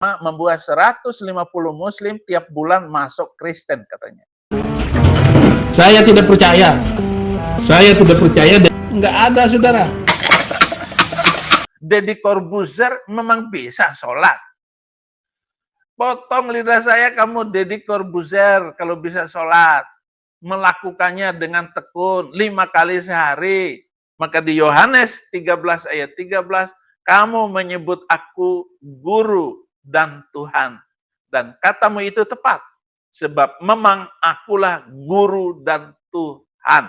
membuat 150 muslim tiap bulan masuk Kristen katanya. Saya tidak percaya. Saya tidak percaya. Nggak ada, saudara. Deddy Corbuzier memang bisa sholat. Potong lidah saya kamu Deddy Corbuzier kalau bisa sholat. Melakukannya dengan tekun 5 kali sehari. Maka di Yohanes 13 ayat 13, kamu menyebut aku guru dan Tuhan. Dan katamu itu tepat. Sebab memang akulah guru dan Tuhan.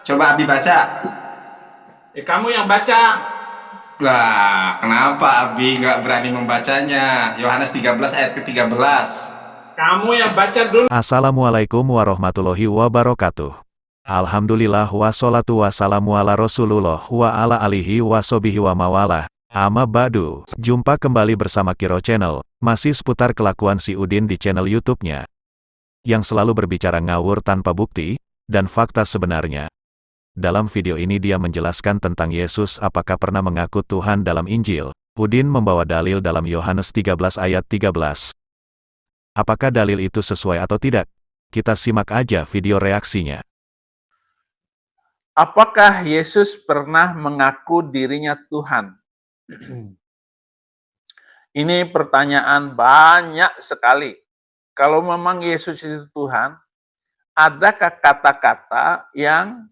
Coba Abi baca. Kamu yang baca. Lah, kenapa Abi nggak berani membacanya? Yohanes 13 ayat ke-13. Kamu yang baca dulu. Assalamualaikum warahmatullahi wabarakatuh. Alhamdulillah wassalatu wassalamu ala Rasulullah wa ala alihi wassobihi wa mawalah. Amma ba'du. Jumpa kembali bersama Kiro Channel, masih seputar kelakuan si Udin di channel YouTube-nya, yang selalu berbicara ngawur tanpa bukti dan fakta sebenarnya. Dalam video ini dia menjelaskan tentang Yesus apakah pernah mengaku Tuhan dalam Injil. Udin membawa dalil dalam Yohanes 13 ayat 13. Apakah dalil itu sesuai atau tidak? Kita simak aja video reaksinya. Apakah Yesus pernah mengaku dirinya Tuhan? Ini pertanyaan banyak sekali. Kalau memang Yesus itu Tuhan, adakah kata-kata yang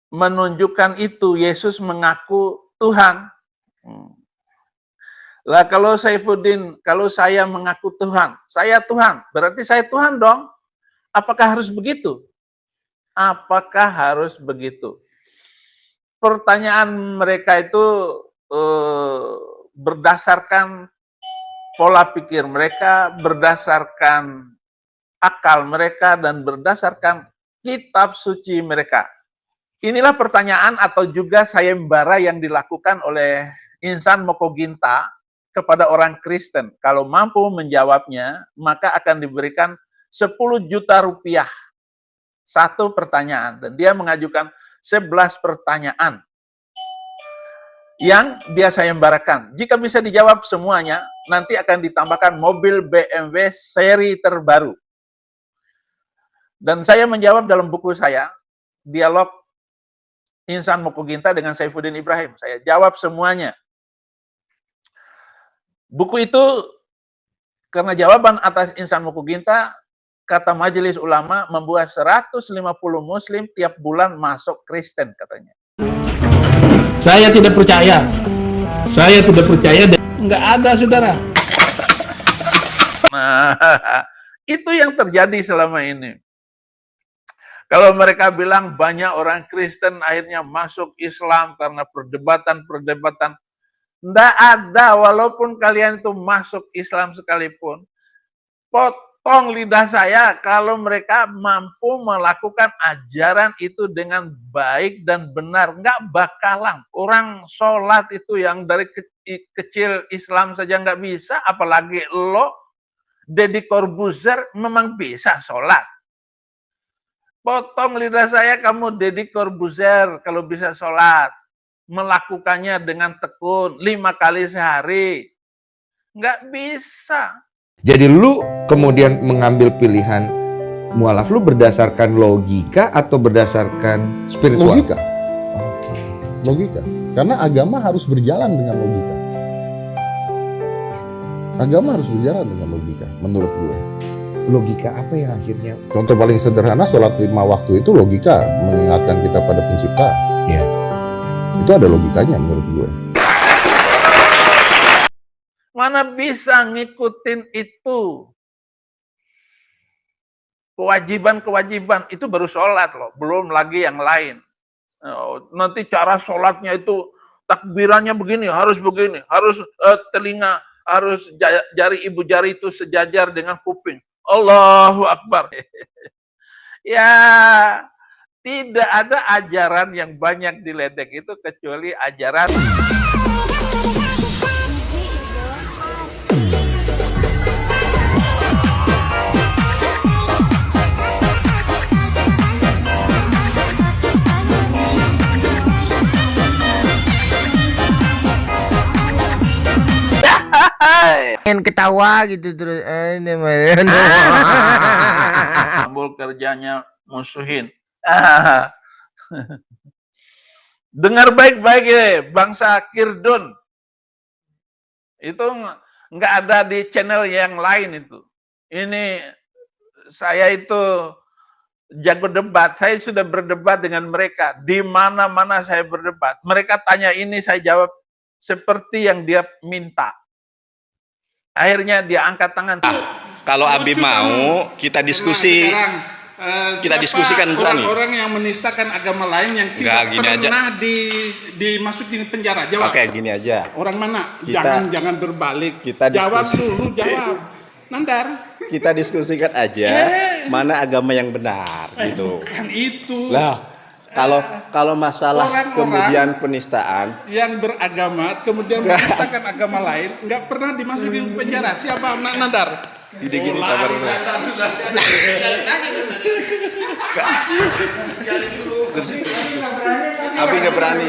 menunjukkan itu Yesus mengaku Tuhan? Lah kalau Saifuddin, kalau saya mengaku Tuhan, saya Tuhan, berarti saya Tuhan dong. Apakah harus begitu? Apakah harus begitu? Pertanyaan mereka itu berdasarkan pola pikir mereka, berdasarkan akal mereka, dan berdasarkan kitab suci mereka. Inilah pertanyaan atau juga sayembara yang dilakukan oleh Insan Moko Ginta kepada orang Kristen. Kalau mampu menjawabnya, maka akan diberikan 10 juta rupiah. Satu pertanyaan. Dan dia mengajukan 11 pertanyaan yang dia sayembarakan. Jika bisa dijawab semuanya, nanti akan ditambahkan mobil BMW seri terbaru. Dan saya menjawab dalam buku saya, Dialog Insan Moko Ginta dengan Saifuddin Ibrahim. Saya jawab semuanya. Buku itu, karena jawaban atas Insan Moko Ginta, kata Majelis Ulama membuat 150 muslim tiap bulan masuk Kristen katanya. Saya tidak percaya. Saya tidak percaya. Nggak ada, saudara. Nah, itu yang terjadi selama ini. Kalau mereka bilang banyak orang Kristen akhirnya masuk Islam karena perdebatan-perdebatan. Nggak ada, walaupun kalian itu masuk Islam sekalipun. Potong lidah saya kalau mereka mampu melakukan ajaran itu dengan baik dan benar. Nggak bakalan. Orang sholat itu yang dari kecil Islam saja nggak bisa, apalagi lo, Deddy Corbuzier memang bisa sholat. Potong lidah saya kamu Deddy Corbuzier kalau bisa sholat. Melakukannya dengan tekun 5 kali sehari. Nggak bisa. Jadi lu kemudian mengambil pilihan mualaf lu berdasarkan logika atau berdasarkan spiritual? Logika. Logika. Karena agama harus berjalan dengan logika. Agama harus berjalan dengan logika, menurut gue. Logika apa yang akhirnya? Contoh paling sederhana, sholat 5 waktu itu logika, mengingatkan kita pada pencipta. Ya. Itu ada logikanya menurut gue. Mana bisa ngikutin itu? Kewajiban-kewajiban itu baru sholat loh, belum lagi yang lain. Nanti cara sholatnya itu takbirannya begini, harus telinga, harus jari ibu jari itu sejajar dengan kuping. Allahu Akbar. Ya, tidak ada ajaran yang banyak diledek itu kecuali ajaran ketawa gitu terus. Ambul kerjanya musuhin. Dengar baik-baik ya, bangsa Kirdun. Itu nggak ada di channel yang lain itu. Ini saya itu jago debat. Saya sudah berdebat dengan mereka. Di mana-mana saya berdebat. Mereka tanya ini, saya jawab seperti yang dia minta. Akhirnya dia angkat tangan. Kalau Abi mau, kita diskusi. Kita diskusikan berani. Orang-orang yang menistakan agama lain yang tidak pernah dimasukin penjara. Jawab. Oke, gini aja. Orang mana? Kita- Jangan berbalik. kita Jawab diskusi. dulu, jawab. Nandar. Kita diskusikan aja mana agama yang benar gitu. Kan itu. Lah, kalau masalah Orang-orang kemudian penistaan, yang beragama kemudian menistakan agama lain nggak pernah dimasukin penjara. Siapa? Nandar. gini sabar dulu. Abi nggak berani.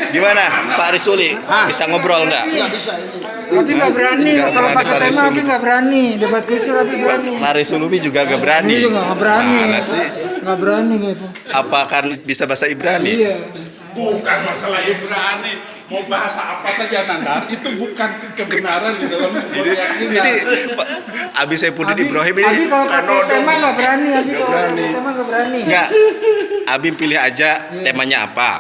Gimana, Pak Risuli? Bisa ngobrol nggak? Abi nggak berani, Nggak kalau berani, pakai Pak tema Risuli. Abi nggak berani, debat kusir Abi berani. Pak Risuli juga nggak berani. Ini juga nggak berani, Mana sih? nggak berani gitu. Apakah bisa bahasa Ibrani? Iya. Bukan masalah Ibrani, mau bahasa apa saja Nandar, itu bukan kebenaran di dalam sebuah keyakinan. Ini Pak Abi Saifuddin Ibrahim ini Abi kalau pakai tema nggak berani, Abi kalau pakai tema nggak berani. enggak. Abi pilih aja temanya apa,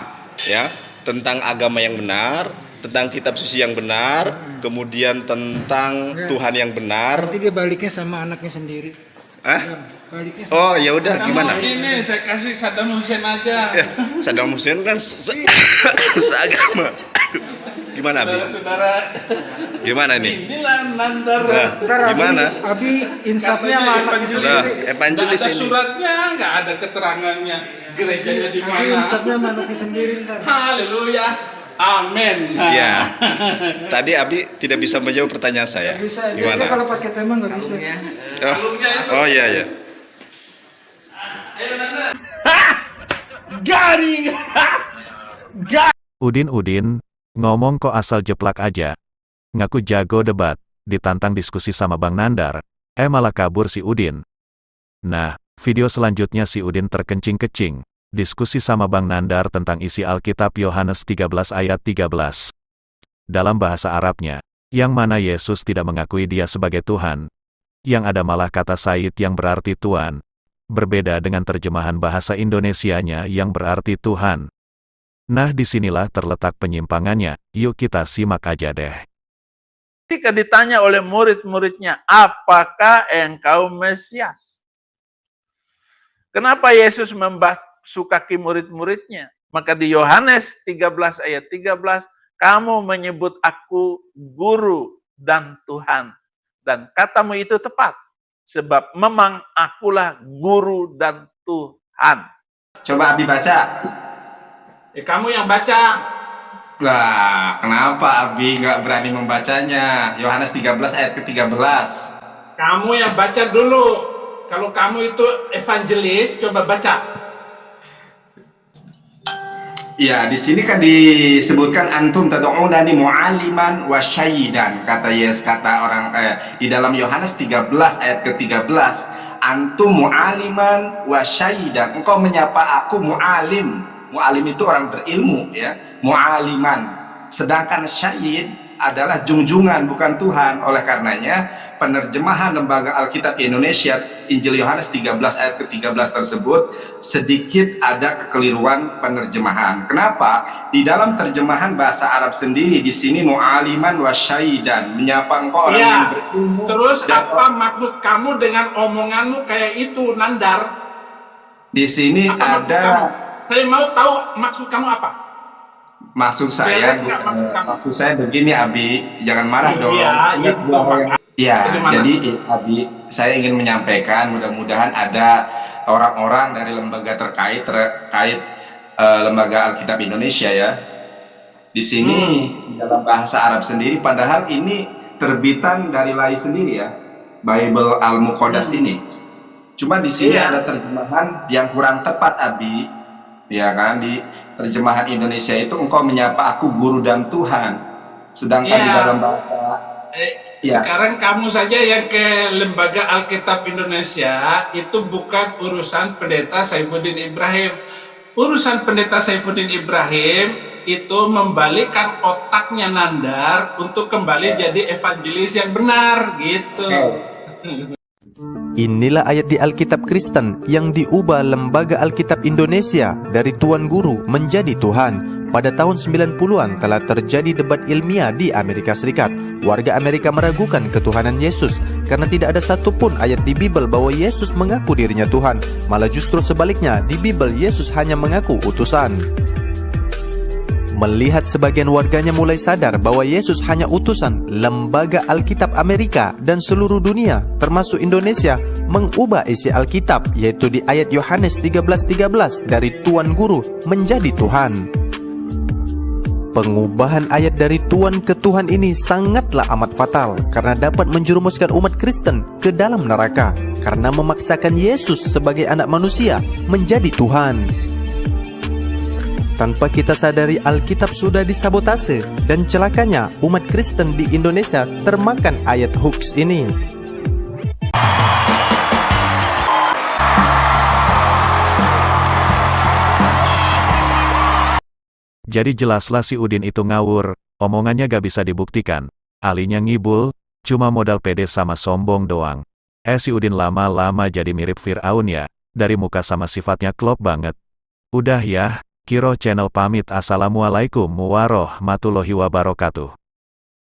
ya? Tentang agama yang benar, tentang kitab suci yang benar, kemudian tentang Tuhan yang benar. Nanti dia baliknya sama anaknya sendiri. Hah? Baliknya sama Oh, ya udah gimana? Ini saya kasih Saddam Hussein aja. Ya, Saddam Hussein kan seagama. Gimana Abi? Saudara, Gimana nih? inilah Nandar. Nah, Ntar Abi- gimana? Abi insafnya sama anaknya Evangelis. Nah, sendiri. evangelis Nggak ada ini. suratnya, nggak ada keterangannya. Gerejanya di Abi mana? insafnya sama anaknya sendiri ntar. Haleluya. Amin. Ya. Tadi Abi tidak bisa menjawab pertanyaan saya. Nggak bisa, dia Gimana? kalau pakai tema nggak bisa. Oh iya ya. Garing. Udin, ngomong kok asal jeplak aja. Ngaku jago debat, ditantang diskusi sama Bang Nandar, malah kabur si Udin. Nah, video selanjutnya si Udin terkencing-kecing, diskusi sama Bang Nandar tentang isi Alkitab Yohanes 13 ayat 13. Dalam bahasa Arabnya, yang mana Yesus tidak mengakui dia sebagai Tuhan, yang ada malah kata Said yang berarti Tuan, berbeda dengan terjemahan bahasa Indonesianya yang berarti Tuhan. Nah, disinilah terletak penyimpangannya, yuk kita simak aja deh. Ketika ditanya oleh murid-muridnya, apakah engkau Mesias? Kenapa Yesus membasuh kaki murid-muridnya? Maka di Yohanes 13 ayat 13, kamu menyebut aku guru dan Tuhan. Dan katamu itu tepat. Sebab memang akulah guru dan Tuhan. Coba Abi baca. Kamu yang baca. Lah, kenapa Abi nggak berani membacanya? Yohanes 13 ayat ke-13. Kamu yang baca dulu. Kalau kamu itu evangelis, coba baca. Ya, di sini kan disebutkan antum tad'unani mu'alliman wa syaidan, kata orang di dalam Yohanes 13 ayat ke-13, antum mu'alliman wa syaidan. Engkau menyapa aku mu'alim. Mu'alim itu orang berilmu, ya. Mu'aliman. Sedangkan syahid adalah junjungan, bukan Tuhan. Oleh karenanya, penerjemahan Lembaga Alkitab Indonesia Injil Yohanes 13 ayat ke-13 tersebut sedikit ada kekeliruan penerjemahan. Kenapa? Di dalam terjemahan bahasa Arab sendiri di sini mu'aliman wa syaidan, menyapa engkau orang yang berilmu. Terus dan apa maksud kamu dengan omonganmu kayak itu, Nandar? di sini Apa maksud ada kamu? Saya mau tahu maksud kamu apa? maksud saya maksud saya begini Abi, jangan marah dong. Ya, Bagaimana? jadi Abi, saya ingin menyampaikan mudah-mudahan ada orang-orang dari lembaga terkait Lembaga Alkitab Indonesia ya. Di sini dalam bahasa Arab sendiri, padahal ini terbitan dari Lai sendiri ya, Bible Al-Muqaddas ini. Cuma di sini ada terjemahan yang kurang tepat Abi, ya kan? Di terjemahan Indonesia itu engkau menyapa aku guru dan Tuhan, sedangkan di dalam bahasa Ya. Sekarang kamu saja yang ke Lembaga Alkitab Indonesia, itu bukan urusan Pendeta Saifuddin Ibrahim. Urusan Pendeta Saifuddin Ibrahim itu membalikkan otaknya Nandar untuk kembali jadi evangelis yang benar, gitu. Inilah ayat di Alkitab Kristen yang diubah Lembaga Alkitab Indonesia dari Tuan Guru menjadi Tuhan. Pada tahun 90-an telah terjadi debat ilmiah di Amerika Serikat. Warga Amerika meragukan ketuhanan Yesus karena tidak ada satupun ayat di Bible bahwa Yesus mengaku dirinya Tuhan. Malah justru sebaliknya, di Bible Yesus hanya mengaku utusan. Melihat sebagian warganya mulai sadar bahwa Yesus hanya utusan, Lembaga Alkitab Amerika dan seluruh dunia, termasuk Indonesia, mengubah isi Alkitab, yaitu di ayat Yohanes 13:13 dari Tuan Guru menjadi Tuhan. Pengubahan ayat dari Tuhan ke Tuhan ini sangatlah amat fatal karena dapat menjerumuskan umat Kristen ke dalam neraka karena memaksakan Yesus sebagai anak manusia menjadi Tuhan. Tanpa kita sadari, Alkitab sudah disabotase dan celakanya umat Kristen di Indonesia termakan ayat hoax ini. Jadi jelaslah si Udin itu ngawur, omongannya gak bisa dibuktikan. Ahlinya ngibul, cuma modal pede sama sombong doang. Si Udin lama-lama jadi mirip Fir'aun ya, dari muka sama sifatnya klop banget. Udah ya, Kiro Channel pamit. Assalamualaikum warahmatullahi wabarakatuh.